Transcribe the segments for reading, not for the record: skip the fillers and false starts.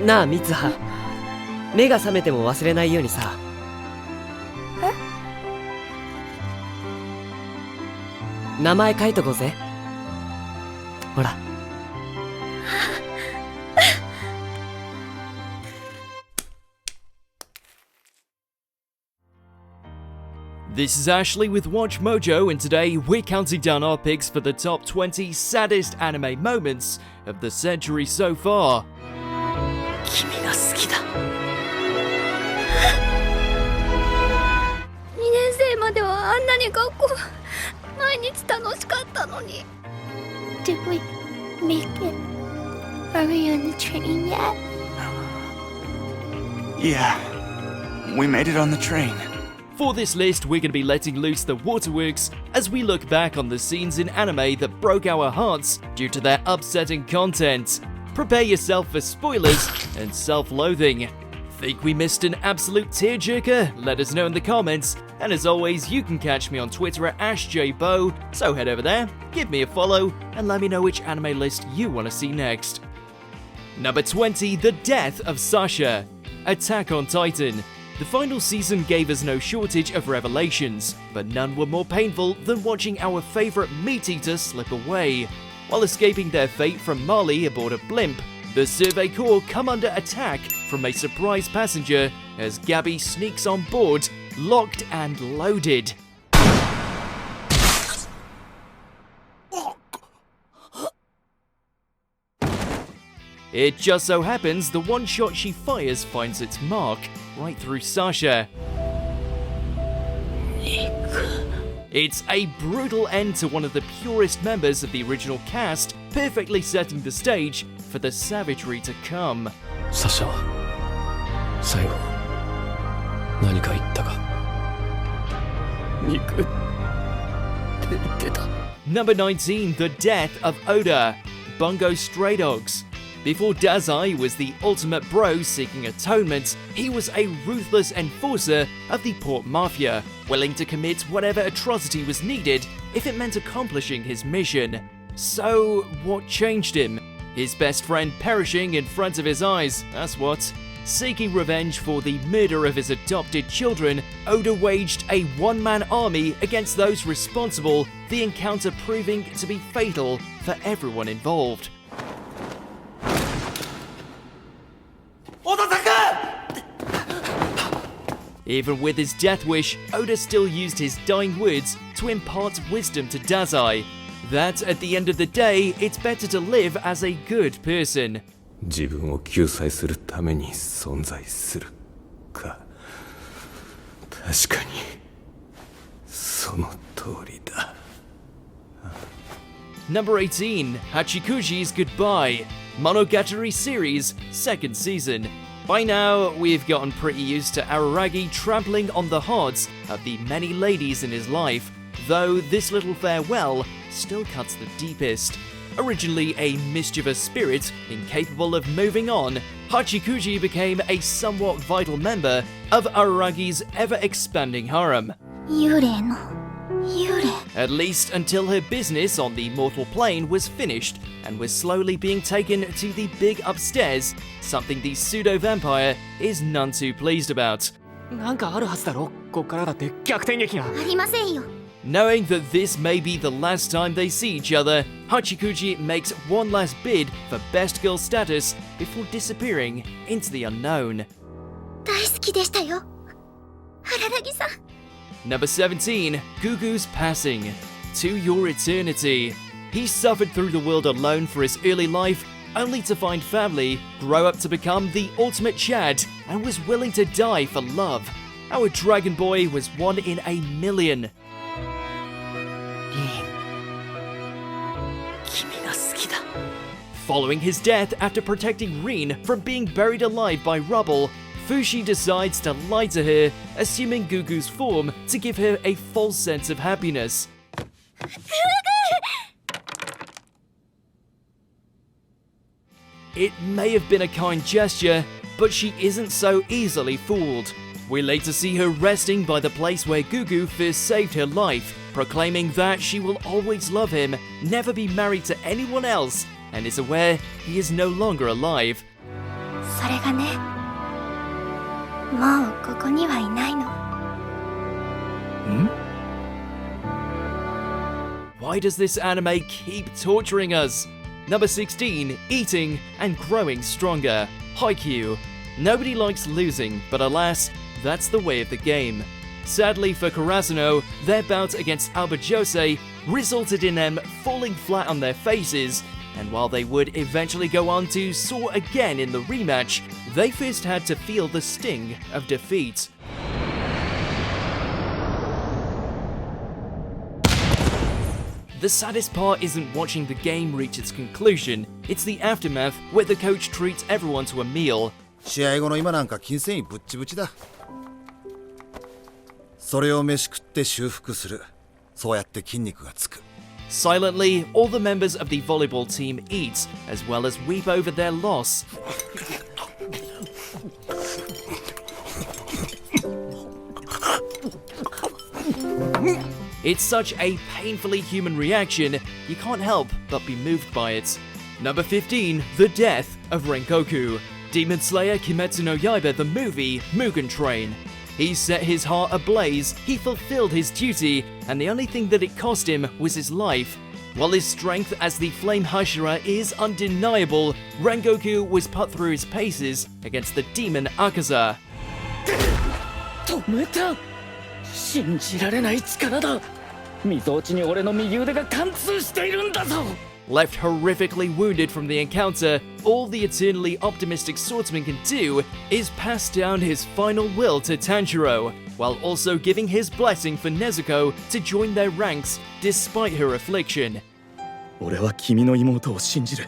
なあミツハ、目が覚めても忘れないようにさ。名前書いとこうぜ。ほら。This is Ashley with WatchMojo, and today we're counting down our picks for the top 20 saddest anime moments of the century so far. 君が好きだ。2年生まではあんなに学校毎日楽しかったのに。Did we make it? Are we on the train yet? Yeah, we made it on the train. For this list, we're going to be letting loose the waterworks as we look back on the scenes in anime that broke our hearts due to their upsetting content. Prepare yourself for spoilers and self-loathing. Think we missed an absolute tearjerker? Let us know in the comments. And as always, you can catch me on Twitter at AshJBo, so head over there, give me a follow, and let me know which anime list you want to see next. Number 20, The Death of Sasha. Attack on Titan. The final season gave us no shortage of revelations, but none were more painful than watching our favourite meat-eater slip away. While escaping their fate from Mali aboard a blimp, the Survey Corps come under attack from a surprise passenger as Gabby sneaks on board, locked and loaded. It just so happens the one shot she fires finds its mark right through Sasha. It's a brutal end to one of the purest members of the original cast, perfectly setting the stage for the savagery to come. Sasha は最後何か言ったか。肉って言ってた。 Number 19, The Death of Oda. Bungo Stray Dogs. Before Dazai was the ultimate bro seeking atonement, he was a ruthless enforcer of the Port Mafia, willing to commit whatever atrocity was needed if it meant accomplishing his mission. So, what changed him? His best friend perishing in front of his eyes, that's what. Seeking revenge for the murder of his adopted children, Oda waged a one-man army against those responsible, the encounter proving to be fatal for everyone involved. Even with his death wish, Oda still used his dying words to impart wisdom to Dazai. That, at the end of the day, it's better to live as a good person. 自分を救済するために存在するか。確かにその通りだ。Number 18, Hachikuji's Goodbye. Monogatari series, second season. By now, we've gotten pretty used to Araragi trampling on the hearts of the many ladies in his life, though this little farewell still cuts the deepest. Originally a mischievous spirit, incapable of moving on, Hachikuji became a somewhat vital member of Araragi's ever-expanding harem. 幽霊の幽霊。 At least until her business on the mortal plane was finished and was slowly being taken to the big upstairs, something the pseudo-vampire is none too pleased about. なんかあるはずだろ。こっからだって逆転劇が。ありませんよ。 Knowing that this may be the last time they see each other, Hachikuji makes one last bid for best girl status before disappearing into the unknown. 大好きでしたよ。Araragiさん。 Number 17, Gugu's Passing. To Your Eternity. He suffered through the world alone for his early life, only to find family, grow up to become the ultimate Chad, and was willing to die for love. Our Dragon Boy was one in a million. 君が好きだ。 Following his death after protecting Rin from being buried alive by rubble, Fushi decides to lie to her, assuming Gugu's form to give her a false sense of happiness. It may have been a kind gesture, but she isn't so easily fooled. We later see her resting by the place where Gugu first saved her life, proclaiming that she will always love him, never be married to anyone else, and is aware he is no longer alive. それがね、もうここにはいないの。Why does this anime keep torturing us? Number 16, eating and growing stronger. Haikyu. Nobody likes losing, but alas, that's the way of the game. Sadly for Karasuno, their bout against Albajose resulted in them falling flat on their faces, and while they would eventually go on to soar again in the rematch, they first had to feel the sting of defeat. The saddest part isn't watching the game reach its conclusion, it's the aftermath where the coach treats everyone to a meal. 試合後の今なんか筋繊維ぶっちぶちだ。それを飯食って修復する。そうやって筋肉がつく。 Silently, all the members of the volleyball team eat, as well as weep over their loss. It's such a painfully human reaction, you can't help but be moved by it. Number 15, the death of Rengoku. Demon Slayer Kimetsu no Yaiba the movie, Mugen Train. He set his heart ablaze, he fulfilled his duty, and the only thing that it cost him was his life. While his strength as the Flame Hashira is undeniable, Rengoku was put through his paces against the demon Akaza. 止めた。信じられない力だ。みぞおちに俺の右腕が貫通しているんだぞ。 Left horrifically wounded from the encounter, all the eternally optimistic swordsman can do is pass down his final will to Tanjiro, while also giving his blessing for Nezuko to join their ranks despite her affliction. 俺は君の妹を信じる。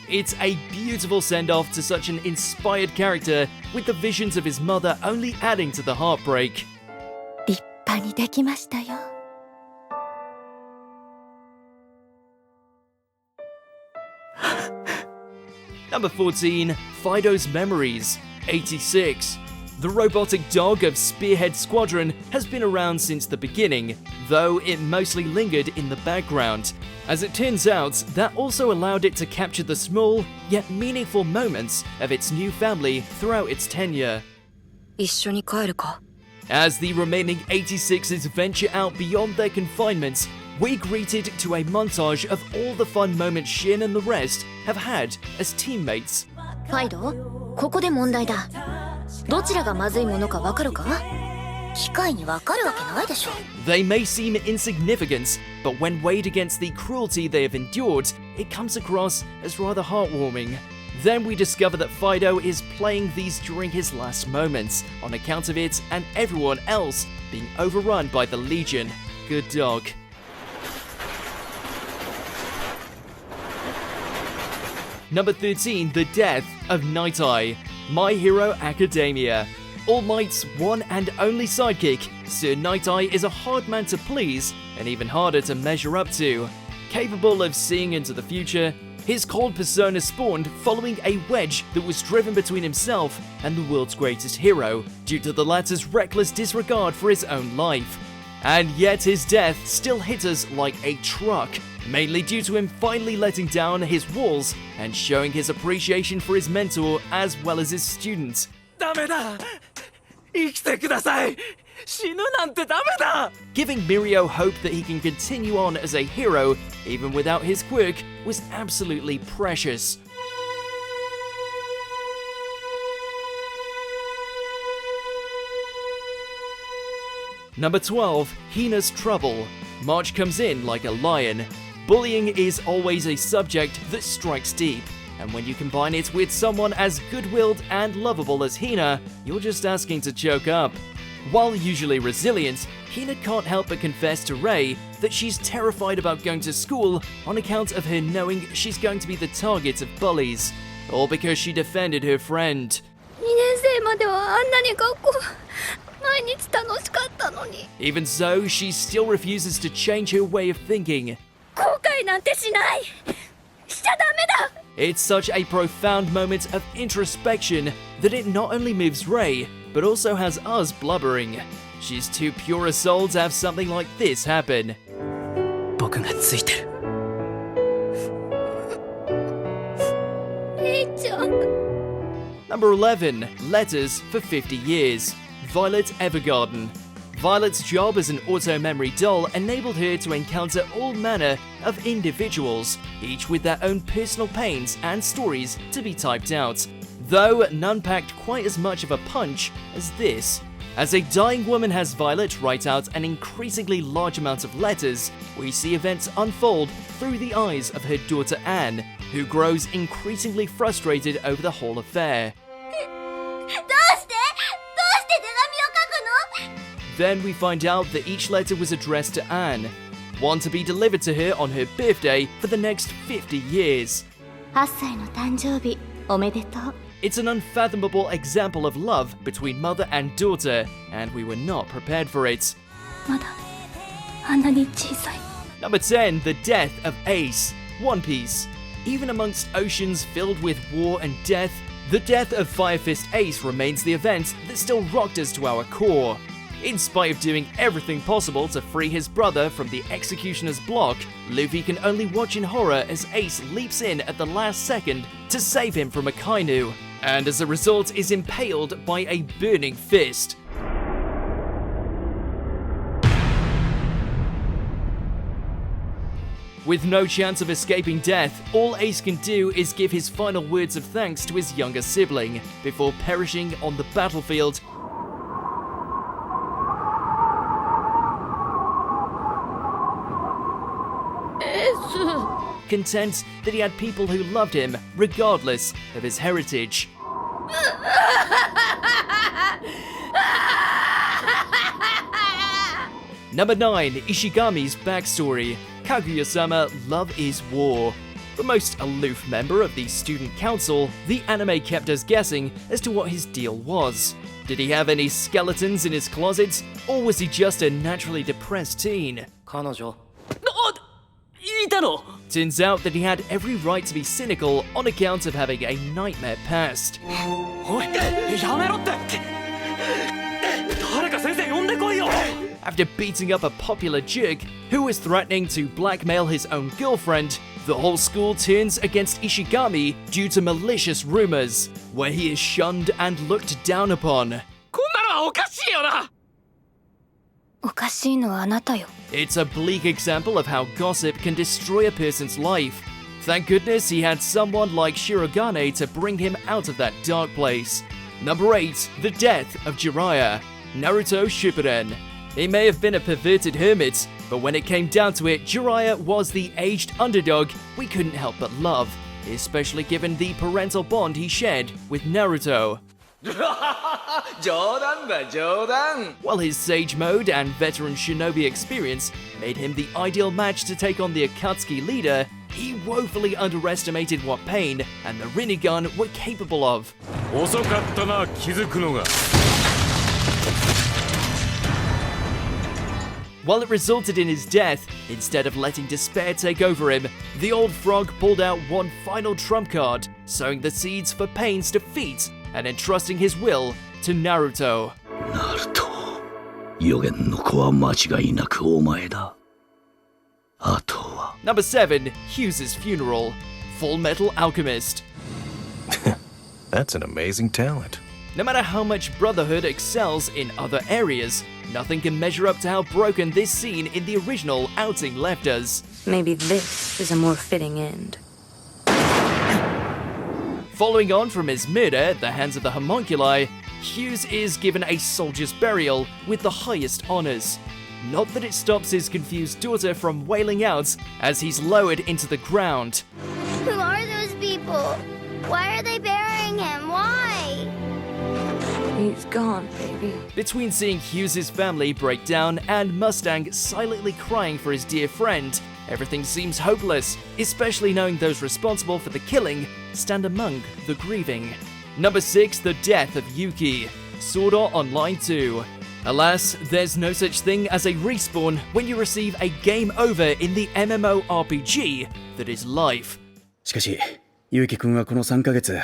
It's a beautiful send-off to such an inspired character, with the visions of his mother only adding to the heartbreak. 立派にできましたよ。 Number 14, Fido's Memories, 86. The robotic dog of Spearhead Squadron has been around since the beginning, though it mostly lingered in the background. As it turns out, that also allowed it to capture the small, yet meaningful moments of its new family throughout its tenure. 一緒に帰るか。 As the remaining 86s venture out beyond their confinements, we're greeted to a montage of all the fun moments Shin and the rest have had as teammates. ファイド、ここで問題だ。どちらがまずいものかわかるか？機械にわかるわけないでしょ。 They may seem insignificant, but when weighed against the cruelty they have endured, it comes across as rather heartwarming. Then we discover that Fido is playing these during his last moments, on account of it and everyone else being overrun by the Legion. Good dog. Number 13, the death of Night Eye, My Hero Academia. All Might's one and only sidekick, Sir Night Eye is a hard man to please and even harder to measure up to. Capable of seeing into the future, his cold persona spawned following a wedge that was driven between himself and the world's greatest hero due to the latter's reckless disregard for his own life. And yet his death still hit us like a truck, mainly due to him finally letting down his walls and showing his appreciation for his mentor as well as his student. ダメだ。生きてください。死ぬなんてダメだ。 Giving Mirio hope that he can continue on as a hero, even without his quirk, was absolutely precious. Number 12, Hina's Trouble. March comes in like a lion. Bullying is always a subject that strikes deep, and when you combine it with someone as good-willed and lovable as Hina, you're just asking to choke up. While usually resilient, Hina can't help but confess to Rei that she's terrified about going to school on account of her knowing she's going to be the target of bullies, all because she defended her friend. 2年生まではあんなに学校毎日楽しかったのに。 Even so, she still refuses to change her way of thinking. 後悔なんてしない。しちゃダメだ。 It's such a profound moment of introspection that it not only moves Rei, but also has us blubbering. She's too pure a soul to have something like this happen. 僕がついてる。レイちゃん。Number 11. Letters for 50 Years. Violet Evergarden. Violet's job as an auto-memory doll enabled her to encounter all manner of individuals, each with their own personal pains and stories to be typed out, though none packed quite as much of a punch as this. As a dying woman has Violet write out an increasingly large amount of letters, we see events unfold through the eyes of her daughter Anne, who grows increasingly frustrated over the whole affair. Then we find out that each letter was addressed to Anne, one to be delivered to her on her birthday for the next 50 years. 8歳の誕生日おめでとう It's an unfathomable example of love between mother and daughter, and we were not prepared for it. まだあんなに小さい Number 10. The Death of Ace. One Piece. Even amongst oceans filled with war and death, the death of Fire Fist Ace remains the event that still rocked us to our core. In spite of doing everything possible to free his brother from the executioner's block, Luffy can only watch in horror as Ace leaps in at the last second to save him from a Kainu, and as a result is impaled by a burning fist. With no chance of escaping death, all Ace can do is give his final words of thanks to his younger sibling, before perishing on the battlefield. Content that he had people who loved him, regardless of his heritage. Number 9. Ishigami's backstory. Kaguya-sama, Love is War. The most aloof member of the student council, the anime kept us guessing as to what his deal was. Did he have any skeletons in his closet, or was he just a naturally depressed teen? 彼女いたの Turns out that he had every right to be cynical on account of having a nightmare past. おいやめろって誰か先生呼んでこいよ After beating up a popular jerk who was threatening to blackmail his own girlfriend, the whole school turns against Ishigami due to malicious rumors, where he is shunned and looked down upon. こんなのはおかしいよなおかしいのはあなたよ It's a bleak example of how gossip can destroy a person's life. Thank goodness he had someone like Shirogane to bring him out of that dark place. Number 8. The Death of Jiraiya. Naruto Shippuden. He may have been a perverted hermit, but when it came down to it, Jiraiya was the aged underdog we couldn't help but love, especially given the parental bond he shared with Naruto. 冗談だ冗談 While his sage mode and veteran shinobi experience made him the ideal match to take on the Akatsuki leader, he woefully underestimated what pain and the Rinnegan were capable of. 遅かったな気づくのが While it resulted in his death, instead of letting despair take over him, the old frog pulled out one final trump card, sowing the seeds for Pain's defeat and entrusting his will to Naruto. ナルト予言の子は間違いなくお前だあとは Number 7. Hughes' Funeral. Full Metal Alchemist. That's an amazing talent. No matter how much Brotherhood excels in other areas, nothing can measure up to how broken this scene in the original outing left us. Maybe this is a more fitting end. Following on from his murder at the hands of the homunculi, Hughes is given a soldier's burial with the highest honors. Not that it stops his confused daughter from wailing out as he's lowered into the ground. Who are those people? Why are they burying him? Why? He's gone, baby. Between seeing Hughes' family break down and Mustang silently crying for his dear friend, everything seems hopeless, especially knowing those responsible for the killing stand among the grieving. Number 6. The Death of Yuki. Sword Art Online 2. Alas, there's no such thing as a respawn when you receive a game over in the MMORPG that is life. しかし、ゆうきくんはこの3ヶ月、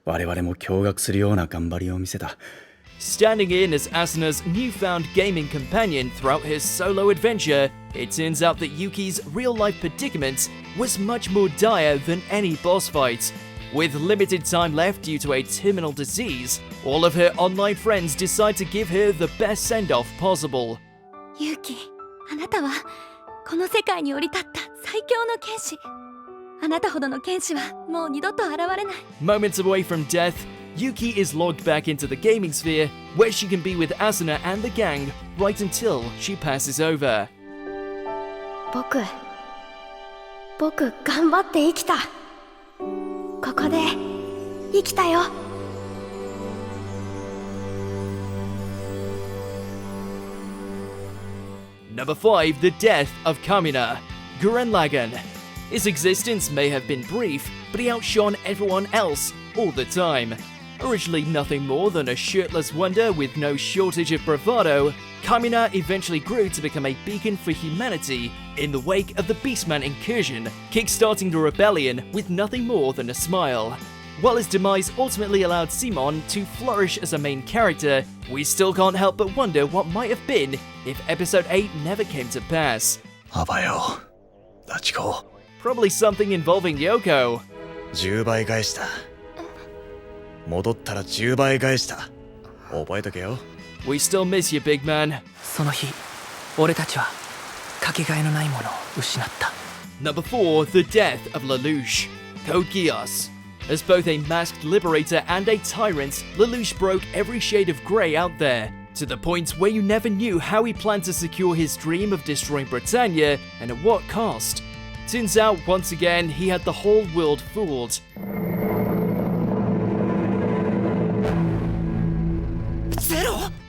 我々も驚愕するような頑張りを見せた。Standing in as Asuna's newfound gaming companion throughout her solo adventure, it turns out that Yuki's real-life predicament was much more dire than any boss fight. With limited time left due to a terminal disease, all of her online friends decide to give her the best send-off possible. ユキ、あなたはこの世界に降り立った最強の剣士。あなたほどの剣士はもう二度と現れない。Moments away from death, Yuki is logged back into the gaming sphere, where she can be with Asuna and the gang right until she passes over. 僕頑張って生きた。ここで生きたよ。Number 5, the death of Kamina. Gurren Lagann. His existence may have been brief, but he outshone everyone else all the time. Originally nothing more than a shirtless wonder with no shortage of bravado, Kamina eventually grew to become a beacon for humanity in the wake of the Beastman incursion, kickstarting the rebellion with nothing more than a smile. While his demise ultimately allowed Simon to flourish as a main character, we still can't help but wonder what might have been if episode 8 never came to pass. あばよ、ダチコ。 Probably something involving Yoko. 10倍返した。戻ったら10倍返した。覚えとけよ。We still miss you, big man. その日、俺たちはかけがえのないものを失った。Number 4, the death of Lelouch. Code Geass. As both a masked liberator and a tyrant, Lelouch broke every shade of grey out there, to the point where you never knew how he planned to secure his dream of destroying Britannia and at what cost. Turns out, once again, he had the whole world fooled.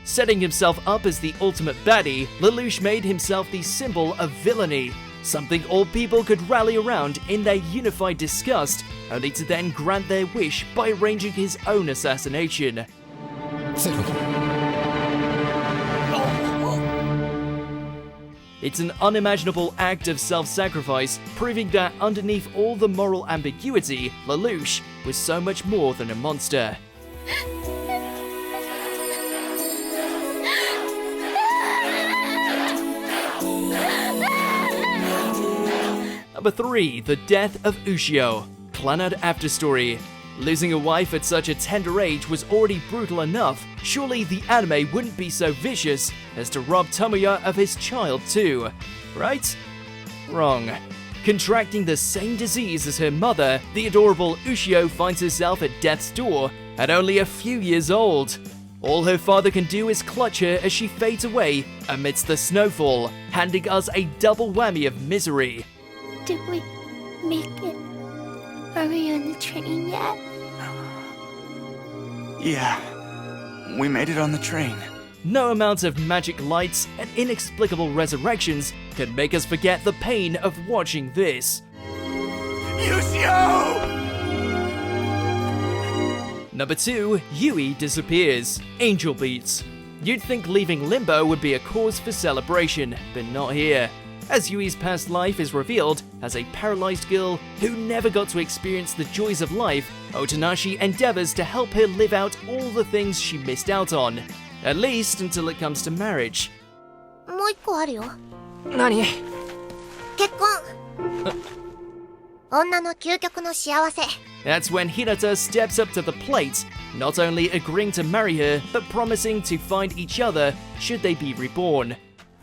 Setting himself up as the ultimate baddie, Lelouch made himself the symbol of villainy, something all people could rally around in their unified disgust, only to then grant their wish by arranging his own assassination. It's an unimaginable act of self-sacrifice, proving that underneath all the moral ambiguity, Lelouch was so much more than a monster. Number 3, the death of Ushio. Clannad Afterstory. Losing a wife at such a tender age was already brutal enough. Surely the anime wouldn't be so vicious as to rob Tomoya of his child too, right? Wrong. Contracting the same disease as her mother, the adorable Ushio finds herself at death's door at only a few years old. All her father can do is clutch her as she fades away amidst the snowfall, handing us a double whammy of misery. Did we make it? Are we on the train yet? Yeah, we made it on the train. No amount of magic lights and inexplicable resurrections can make us forget the pain of watching this. Yushio! Number 2, Yui disappears. Angel Beats. You'd think leaving Limbo would be a cause for celebration, but not here, as Yui's past life is revealed as a paralyzed girl who never got to experience the joys of life. Otonashi endeavors to help her live out all the things she missed out on, at least until it comes to marriage. もう一個あるよ。何？結婚。女の究極の幸せ。 That's when Hinata steps up to the plate, not only agreeing to marry her, but promising to find each other should they be reborn.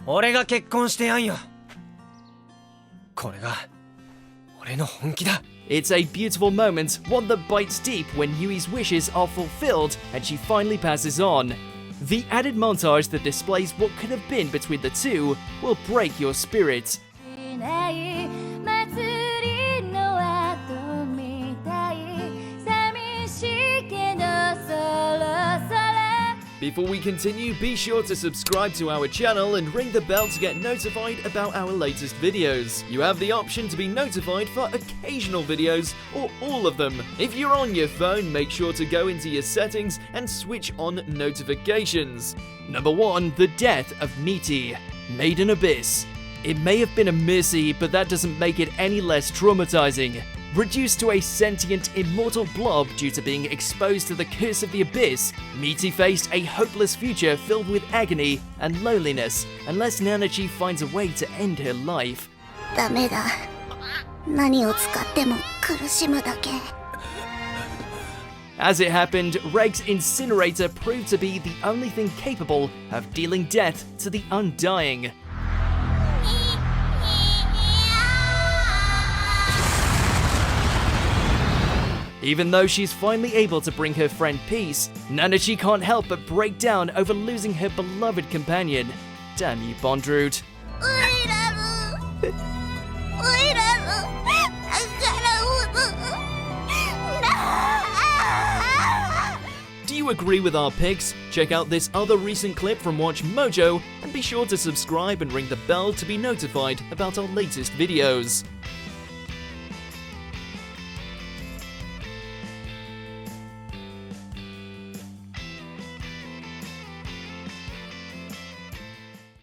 俺が結婚してやんよ。これが俺の本気だ。 It's a beautiful moment, one that bites deep when Yui's wishes are fulfilled and she finally passes on. The added montage that displays what could have been between the two will break your spirit. Before we continue, be sure to subscribe to our channel and ring the bell to get notified about our latest videos. You have the option to be notified for occasional videos or all of them. If you're on your phone, make sure to go into your settings and switch on notifications. Number 1, the death of Miti. Maiden Abyss. It may have been a mercy, but that doesn't make it any less traumatizing. Reduced to a sentient, immortal blob due to being exposed to the curse of the abyss, Miti faced a hopeless future filled with agony and loneliness unless Nanachi finds a way to end her life. ダメだ。何を使っても苦しむだけ。As it happened, Reg's incinerator proved to be the only thing capable of dealing death to the undying. Even though she's finally able to bring her friend peace, Nanachi can't help but break down over losing her beloved companion. Damn you, Bondroot. Do you agree with our picks? Check out this other recent clip from WatchMojo and be sure to subscribe and ring the bell to be notified about our latest videos.